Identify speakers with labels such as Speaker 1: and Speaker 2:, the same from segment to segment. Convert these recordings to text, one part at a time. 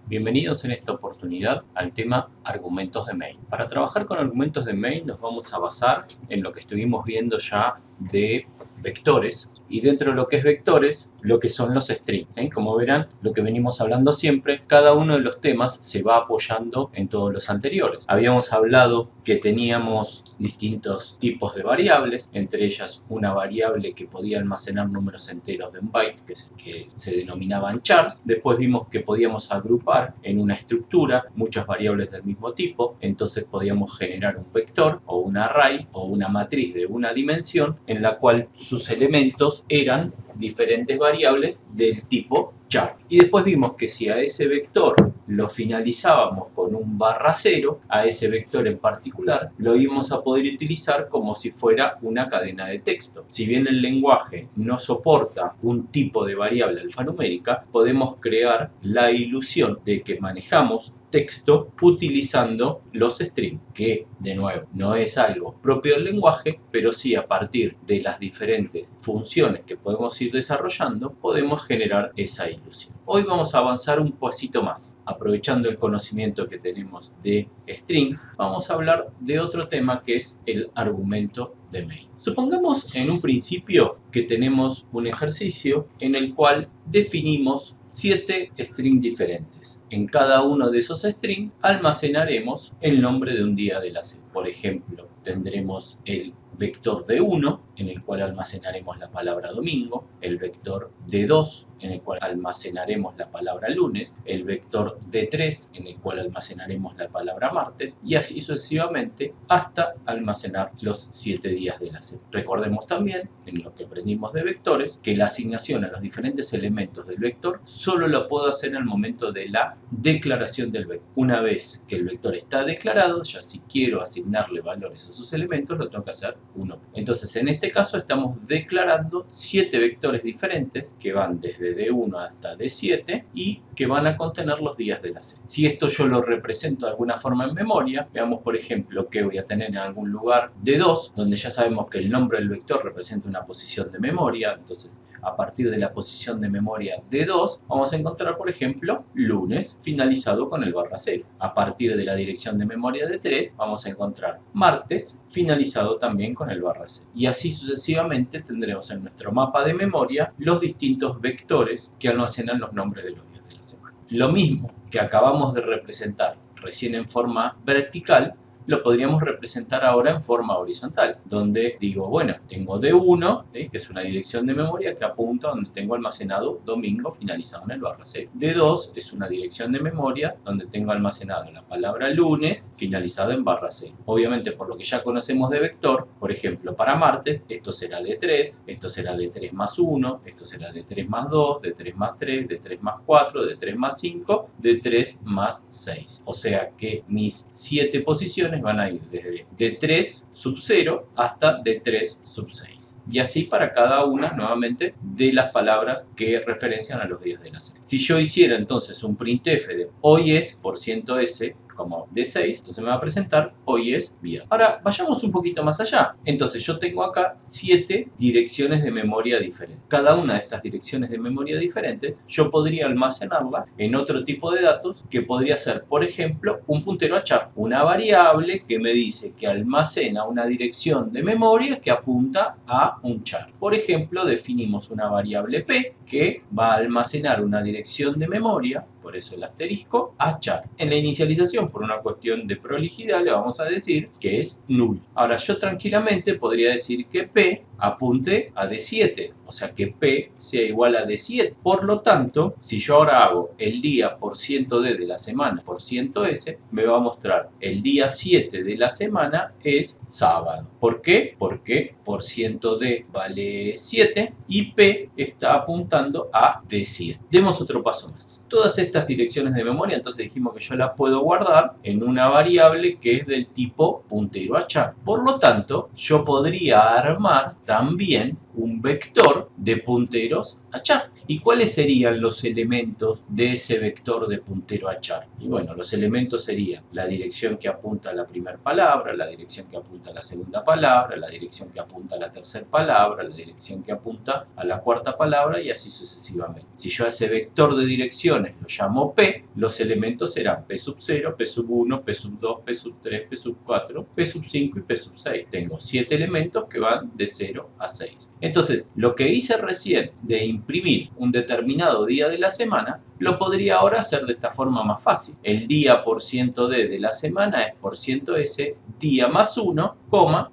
Speaker 1: Bienvenidos en esta oportunidad al tema argumentos de main. Para trabajar con argumentos de main nos vamos a basar en lo que estuvimos viendo ya de vectores y dentro de lo que es vectores, lo que son los strings. Como verán, lo que venimos hablando siempre, cada uno de los temas se va apoyando en todos los anteriores. Habíamos hablado que teníamos distintos tipos de variables, entre ellas una variable que podía almacenar números enteros de un byte, que se denominaban chars. Después vimos que podíamos agrupar en una estructura muchas variables del mismo tipo, entonces podíamos generar un vector o un array o una matriz de una dimensión en la cual sus elementos eran diferentes variables del tipo char. Y después vimos que si a ese vector lo finalizábamos con un /0, a ese vector en particular lo íbamos a poder utilizar como si fuera una cadena de texto. Si bien el lenguaje no soporta un tipo de variable alfanumérica, podemos crear la ilusión de que manejamos texto utilizando los strings, que de nuevo no es algo propio del lenguaje, pero sí a partir de las diferentes funciones que podemos ir desarrollando podemos generar esa ilusión. Hoy vamos a avanzar un pasito más. Aprovechando el conocimiento que tenemos de strings, vamos a hablar de otro tema que es el argumento de main. Supongamos en un principio que tenemos un ejercicio en el cual definimos 7 strings diferentes. En cada uno de esos strings almacenaremos el nombre de un día de la semana. Por ejemplo, tendremos el vector D1 en el cual almacenaremos la palabra domingo, el vector D2 en el cual almacenaremos la palabra lunes, el vector D3 en el cual almacenaremos la palabra martes y así sucesivamente hasta almacenar los 7 días de la semana. Recordemos también en lo que aprendimos de vectores que la asignación a los diferentes elementos del vector solo lo puedo hacer al momento de la declaración del vector. Una vez que el vector está declarado, ya si quiero asignarle valores a sus elementos lo tengo que hacer uno. Entonces en este caso estamos declarando 7 vectores diferentes que van desde D1 hasta D7 y que van a contener los días de la semana. Si esto yo lo represento de alguna forma en memoria, veamos por ejemplo que voy a tener en algún lugar D2, donde ya sabemos que el nombre del vector representa una posición de memoria, entonces a partir de la posición de memoria D2 vamos a encontrar por ejemplo lunes finalizado con el /0. A partir de la dirección de memoria D3 vamos a encontrar martes finalizado también con el /0. Y así sucesivamente tendremos en nuestro mapa de memoria los distintos vectores que almacenan los nombres de los días de la semana. Lo mismo que acabamos de representar recién en forma vertical, lo podríamos representar ahora en forma horizontal, donde digo, bueno, tengo D1, que es una dirección de memoria que apunta donde tengo almacenado domingo finalizado en el /0. D2 es una dirección de memoria donde tengo almacenado la palabra lunes finalizado en /0. Obviamente, por lo que ya conocemos de vector, por ejemplo, para martes, esto será D3, esto será D3 más 1, esto será D3 más 2, D3 más 3, D3 más 4, D3 más 5, D3 más 6. O sea que mis 7 posiciones van a ir desde D3 sub 0 hasta D3 sub 6. Y así para cada una, nuevamente, de las palabras que referencian a los días de la semana. Si yo hiciera entonces un printf de hoy es %s como D6, entonces me va a presentar hoy es viernes. Ahora vayamos un poquito más allá. Entonces yo tengo acá 7 direcciones de memoria diferentes. Cada una de estas direcciones de memoria diferentes yo podría almacenarla en otro tipo de datos que podría ser, por ejemplo, un puntero a char, una variable que me dice que almacena una dirección de memoria que apunta a un char. Por ejemplo, definimos una variable p que va a almacenar una dirección de memoria, por eso el asterisco, a char. En la inicialización, por una cuestión de prolijidad, le vamos a decir que es null. Ahora yo tranquilamente podría decir que p apunte a D7, o sea que P sea igual a D7. Por lo tanto, si yo ahora hago el día por %d de la semana por %s, me va a mostrar el día 7 de la semana es sábado. ¿Por qué? Porque por %d vale 7 y P está apuntando a D7. Demos otro paso más. Todas estas direcciones de memoria, entonces dijimos que yo las puedo guardar en una variable que es del tipo puntero a char. Por lo tanto, yo podría armar también un vector de punteros a char. ¿Y cuáles serían los elementos de ese vector de puntero a char? Y bueno, los elementos serían la dirección que apunta a la primera palabra, la dirección que apunta a la segunda palabra, la dirección que apunta a la tercera palabra, la dirección que apunta a la cuarta palabra y así sucesivamente. Si yo a ese vector de direcciones lo llamo P, los elementos serán P sub 0, P sub 1, P sub 2, P sub 3, P sub 4, P sub 5 y P sub 6. Tengo 7 elementos que van de 0 a 6. Entonces, lo que hice recién de imprimir un determinado día de la semana, lo podría ahora hacer de esta forma más fácil. El día por ciento de la semana es por ciento S, día más 1,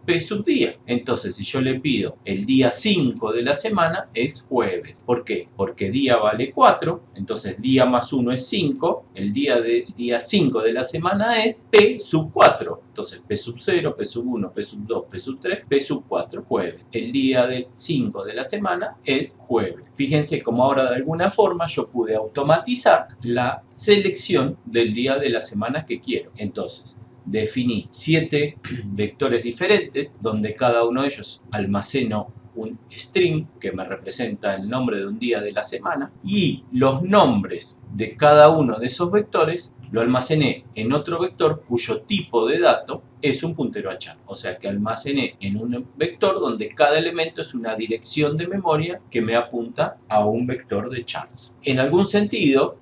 Speaker 1: P sub día. Entonces, si yo le pido el día 5 de la semana, es jueves. ¿Por qué? Porque día vale 4, entonces día más 1 es 5, el día 5 de la semana es P sub 4. Entonces, P sub 0, P sub 1, P sub 2, P sub 3, P sub 4, jueves. El día del 5 de la semana es jueves. Fíjense cómo ahora de alguna forma yo pude automatizar la selección del día de la semana que quiero. Entonces, definí 7 vectores diferentes donde cada uno de ellos almaceno un string que me representa el nombre de un día de la semana y los nombres de cada uno de esos vectores lo almacené en otro vector cuyo tipo de dato es un puntero a char. O sea que almacené en un vector donde cada elemento es una dirección de memoria que me apunta a un vector de chars. En algún sentido,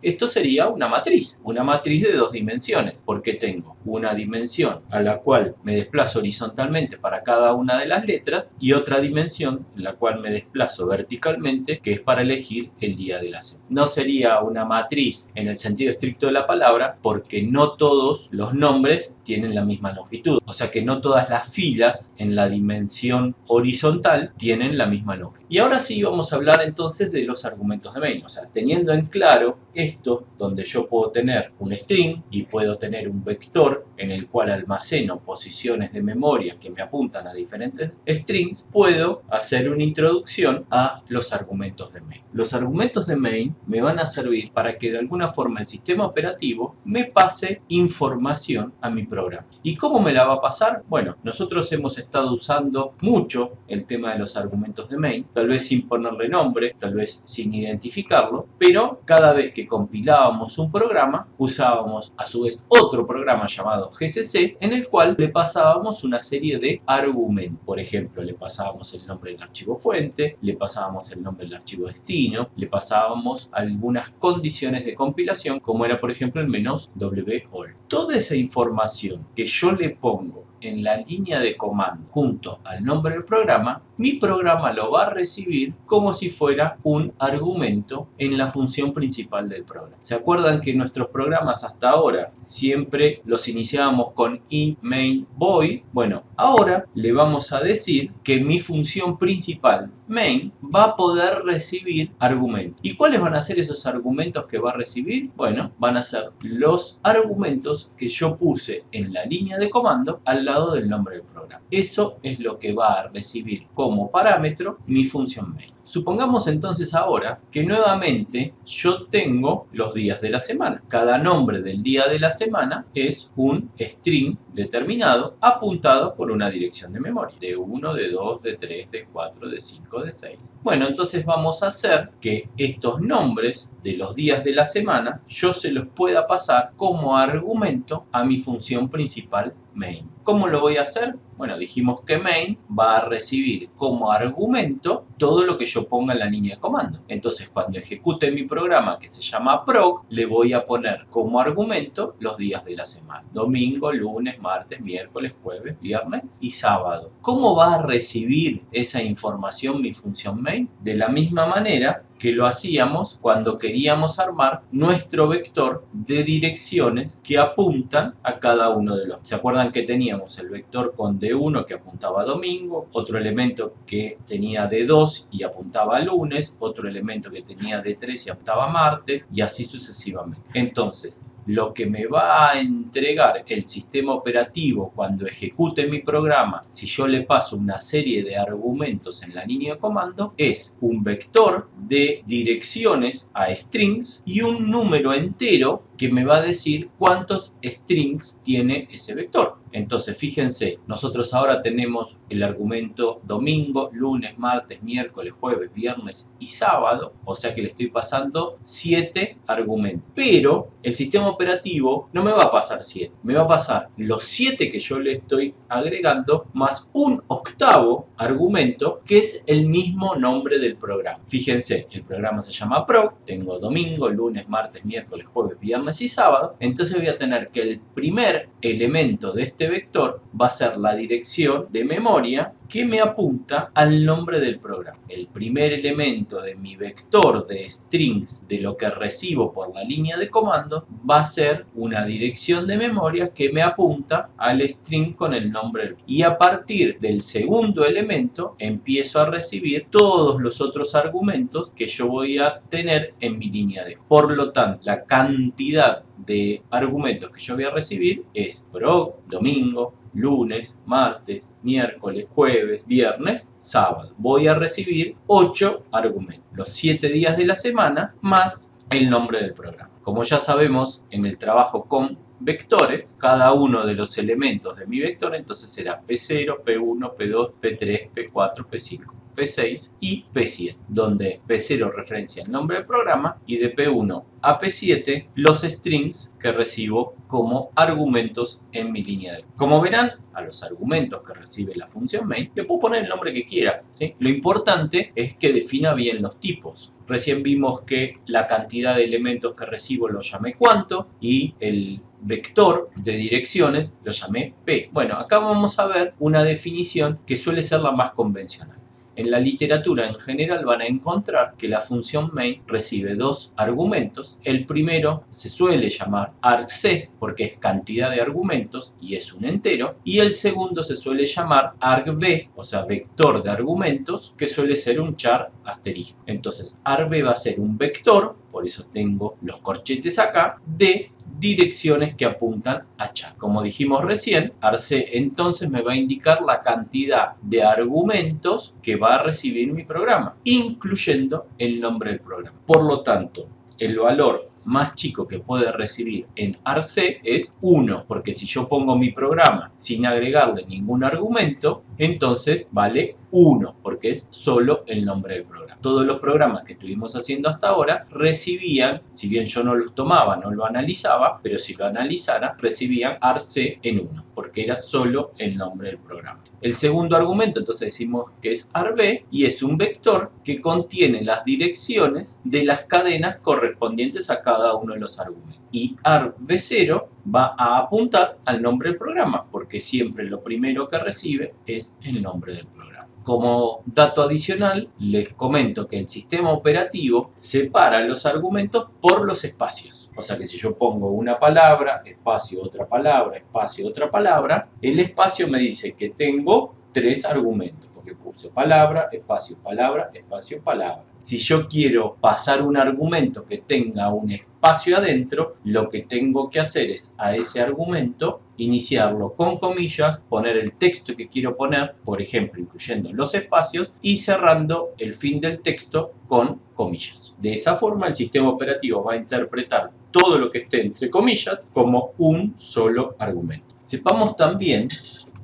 Speaker 1: esto sería una matriz de 2 dimensiones, porque tengo una dimensión a la cual me desplazo horizontalmente para cada una de las letras y otra dimensión en la cual me desplazo verticalmente, que es para elegir el día de la semana. No sería una matriz en el sentido estricto de la palabra, porque no todos los nombres tienen la misma longitud, o sea que no todas las filas en la dimensión horizontal tienen la misma longitud. Y ahora sí vamos a hablar entonces de los argumentos de main, o sea, teniendo en claro esto, donde yo puedo tener un string y puedo tener un vector en el cual almaceno posiciones de memoria que me apuntan a diferentes strings, puedo hacer una introducción a los argumentos de main. Los argumentos de main me van a servir para que de alguna forma el sistema operativo me pase información a mi programa. ¿Y cómo me la va a pasar? Bueno, nosotros hemos estado usando mucho el tema de los argumentos de main, tal vez sin ponerle nombre, tal vez sin identificarlo, pero cada vez que compilábamos un programa, usábamos a su vez otro programa llamado GCC, en el cual le pasábamos una serie de argumentos. Por ejemplo, le pasábamos el nombre del archivo fuente, le pasábamos el nombre del archivo destino, le pasábamos algunas condiciones de compilación, como era por ejemplo el menos WALL. Toda esa información que yo le pongo en la línea de comando junto al nombre del programa, mi programa lo va a recibir como si fuera un argumento en la función principal del programa. ¿Se acuerdan que nuestros programas hasta ahora siempre los iniciábamos con int main void? Bueno, ahora le vamos a decir que mi función principal main va a poder recibir argumentos. ¿Y cuáles van a ser esos argumentos que va a recibir? Bueno, van a ser los argumentos que yo puse en la línea de comando al lado del nombre del programa. Eso es lo que va a recibir como parámetro mi función main. Supongamos entonces ahora que nuevamente yo tengo los días de la semana. Cada nombre del día de la semana es un string determinado apuntado por una dirección de memoria. De 1, de 2, de 3, de 4, de 5, de 6. Bueno, entonces vamos a hacer que estos nombres de los días de la semana yo se los pueda pasar como argumento a mi función principal main. ¿Cómo lo voy a hacer? Bueno, dijimos que main va a recibir como argumento todo lo que yo ponga en la línea de comando. Entonces, cuando ejecute mi programa que se llama prog, le voy a poner como argumento los días de la semana. Domingo, lunes, martes, miércoles, jueves, viernes y sábado. ¿Cómo va a recibir esa información mi función main? De la misma manera que lo hacíamos cuando queríamos armar nuestro vector de direcciones que apuntan a cada uno de los. ¿Se acuerdan que teníamos el vector con D1 que apuntaba a domingo, otro elemento que tenía D2 y apuntaba a lunes, otro elemento que tenía D3 y apuntaba a martes y así sucesivamente? Entonces, lo que me va a entregar el sistema operativo cuando ejecute mi programa, si yo le paso una serie de argumentos en la línea de comando, es un vector de direcciones a strings y un número entero que me va a decir cuántos strings tiene ese vector. Entonces, fíjense, nosotros ahora tenemos el argumento domingo, lunes, martes, miércoles, jueves, viernes y sábado, o sea que le estoy pasando 7 argumentos. Pero el sistema operativo no me va a pasar 7, me va a pasar los 7 que yo le estoy agregando más un octavo argumento que es el mismo nombre del programa. Fíjense, el programa se llama Proc, tengo domingo, lunes, martes, miércoles, jueves, viernes y sábado, entonces voy a tener que el primer elemento de este vector va a ser la dirección de memoria que me apunta al nombre del programa. El primer elemento de mi vector de strings de lo que recibo por la línea de comando va a ser una dirección de memoria que me apunta al string con el nombre. Y a partir del segundo elemento empiezo a recibir todos los otros argumentos que yo voy a tener en mi línea de. Por lo tanto, la cantidad de argumentos que yo voy a recibir es proc, domingo, lunes, martes, miércoles, jueves, viernes, sábado. Voy a recibir 8 argumentos, los 7 días de la semana más el nombre del programa. Como ya sabemos, en el trabajo con vectores, cada uno de los elementos de mi vector entonces será P0, P1, P2, P3, P4, P5, P6 y P7, donde P0 referencia el nombre del programa y de P1 a P7 los strings que recibo como argumentos en mi línea de. Como verán, a los argumentos que recibe la función main le puedo poner el nombre que quiera, ¿sí? Lo importante es que defina bien los tipos. Recién vimos que la cantidad de elementos que recibo lo llamé cuánto y el vector de direcciones lo llamé P. Bueno, acá vamos a ver una definición que suele ser la más convencional. En la literatura en general van a encontrar que la función main recibe 2 argumentos. El primero se suele llamar argc porque es cantidad de argumentos y es un entero. Y el segundo se suele llamar argv, o sea, vector de argumentos, que suele ser un char asterisco. Entonces, argv va a ser un vector, por eso tengo los corchetes acá, de direcciones que apuntan a char. Como dijimos recién, argc entonces me va a indicar la cantidad de argumentos que va a recibir mi programa, incluyendo el nombre del programa. Por lo tanto, el valor más chico que puede recibir en argc es 1, porque si yo pongo mi programa sin agregarle ningún argumento, entonces vale 1, porque es solo el nombre del programa. Todos los programas que estuvimos haciendo hasta ahora recibían, si bien yo no los tomaba, no lo analizaba, pero si lo analizara, recibían argc en 1, porque era solo el nombre del programa. El segundo argumento, entonces decimos que es argv y es un vector que contiene las direcciones de las cadenas correspondientes a cada uno de los argumentos. Y argv0 va a apuntar al nombre del programa, porque siempre lo primero que recibe es el nombre del programa. Como dato adicional, les comento que el sistema operativo separa los argumentos por los espacios. O sea que si yo pongo una palabra, espacio, otra palabra, espacio, otra palabra, el espacio me dice que tengo 3 argumentos, porque puse palabra, espacio, palabra, espacio, palabra. Si yo quiero pasar un argumento que tenga un espacio adentro, lo que tengo que hacer es a ese argumento iniciarlo con comillas, poner el texto que quiero poner, por ejemplo, incluyendo los espacios, y cerrando el fin del texto con comillas. De esa forma, el sistema operativo va a interpretar todo lo que esté entre comillas como un solo argumento. Sepamos también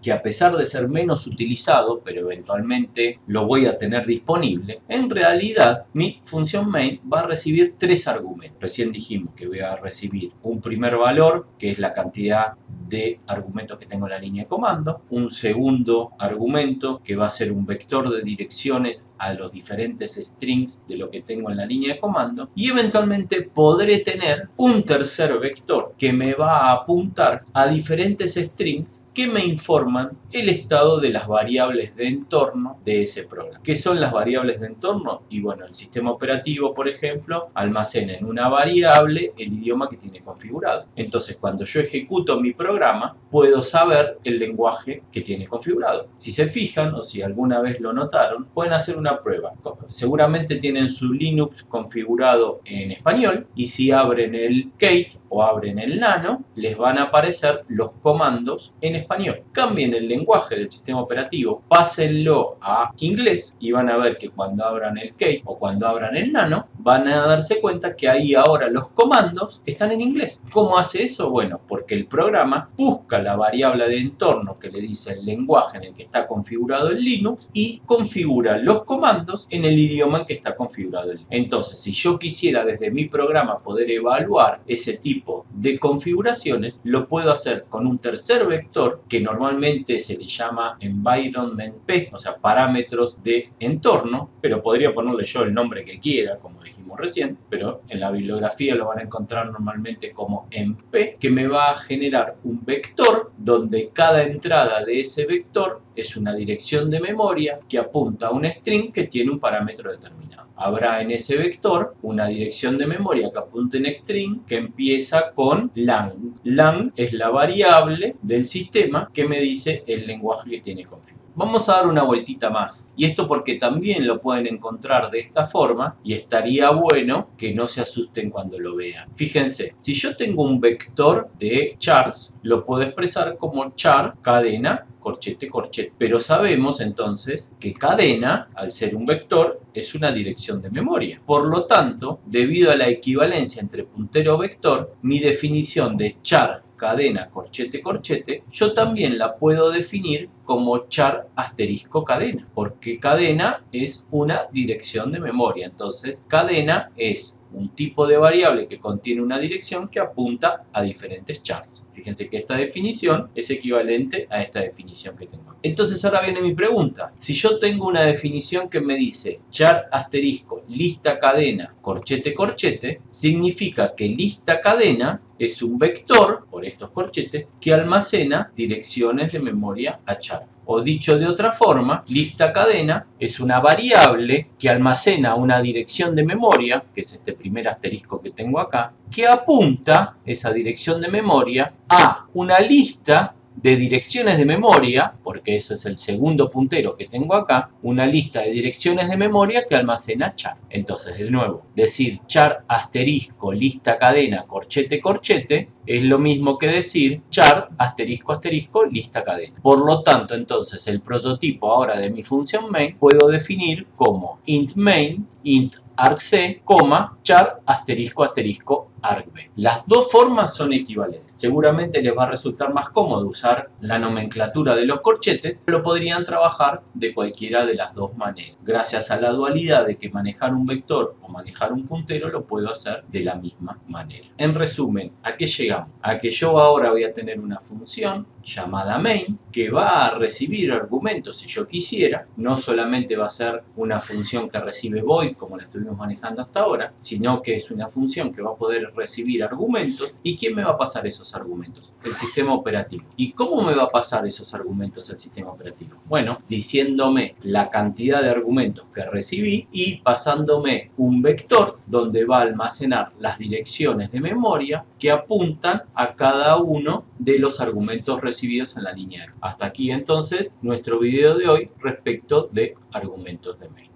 Speaker 1: que a pesar de ser menos utilizado, pero eventualmente lo voy a tener disponible, en realidad mi función main va a recibir 3 argumentos. Recién dijimos que voy a recibir un primer valor, que es la cantidad de argumentos que tengo en la línea de comando, un segundo argumento que va a ser un vector de direcciones a los diferentes strings de lo que tengo en la línea de comando, y eventualmente podré tener un tercer vector que me va a apuntar a diferentes strings que me informan el estado de las variables de entorno de ese programa. ¿Qué son las variables de entorno? Y bueno, el sistema operativo, por ejemplo, almacena en una variable el idioma que tiene configurado. Entonces, cuando yo ejecuto mi programa, puedo saber el lenguaje que tiene configurado. Si se fijan, o si alguna vez lo notaron, pueden hacer una prueba. Seguramente tienen su Linux configurado en español, y si abren el Kate o abren el Nano, les van a aparecer los comandos en español español. Cambien el lenguaje del sistema operativo, pásenlo a inglés y van a ver que cuando abran el Kate o cuando abran el Nano, van a darse cuenta que ahí ahora los comandos están en inglés. ¿Cómo hace eso? Bueno, porque el programa busca la variable de entorno que le dice el lenguaje en el que está configurado el Linux y configura los comandos en el idioma en que está configurado el Linux. Entonces, si yo quisiera desde mi programa poder evaluar ese tipo de configuraciones, lo puedo hacer con un tercer vector que normalmente se le llama environment p, o sea, parámetros de entorno, pero podría ponerle yo el nombre que quiera, como dijimos recién, pero en la bibliografía lo van a encontrar normalmente como enp, que me va a generar un vector donde cada entrada de ese vector es una dirección de memoria que apunta a un string que tiene un parámetro determinado. Habrá en ese vector una dirección de memoria que apunte en string que empieza con lang. Lang es la variable del sistema que me dice el lenguaje que tiene configurado. Vamos a dar una vueltita más. Y esto porque también lo pueden encontrar de esta forma y estaría bueno que no se asusten cuando lo vean. Fíjense, si yo tengo un vector de chars, lo puedo expresar como char cadena corchete, corchete. Pero sabemos entonces que cadena, al ser un vector, es una dirección de memoria. Por lo tanto, debido a la equivalencia entre puntero vector, mi definición de char cadena corchete, corchete, yo también la puedo definir como char asterisco cadena, porque cadena es una dirección de memoria. Entonces, cadena es un tipo de variable que contiene una dirección que apunta a diferentes chars. Fíjense que esta definición es equivalente a esta definición que tengo. Entonces ahora viene mi pregunta. Si yo tengo una definición que me dice char asterisco lista cadena corchete corchete, significa que lista cadena es un vector, por estos corchetes, que almacena direcciones de memoria a char. O dicho de otra forma, lista cadena es una variable que almacena una dirección de memoria, que es este primer asterisco que tengo acá, que apunta esa dirección de memoria a una lista de direcciones de memoria, porque ese es el segundo puntero que tengo acá, una lista de direcciones de memoria que almacena char. Entonces, de nuevo, decir char asterisco lista cadena corchete corchete es lo mismo que decir char asterisco asterisco lista cadena. Por lo tanto, entonces, el prototipo ahora de mi función main puedo definir como int main, int argc, char asterisco asterisco argb. Las dos formas son equivalentes. Seguramente les va a resultar más cómodo usar la nomenclatura de los corchetes, pero podrían trabajar de cualquiera de las dos maneras. Gracias a la dualidad de que manejar un vector o manejar un puntero lo puedo hacer de la misma manera. En resumen, ¿a qué llegamos? A que yo ahora voy a tener una función llamada main que va a recibir argumentos si yo quisiera. No solamente va a ser una función que recibe void como la estuvimos manejando hasta ahora, sino que es una función que va a poder recibir argumentos. ¿Y quién me va a pasar esos argumentos? El sistema operativo. ¿Y cómo me va a pasar esos argumentos el sistema operativo? Bueno, diciéndome la cantidad de argumentos que recibí y pasándome un vector donde va a almacenar las direcciones de memoria que apuntan a cada uno de los argumentos recibidos en la línea. Hasta aquí entonces nuestro video de hoy respecto de argumentos de main.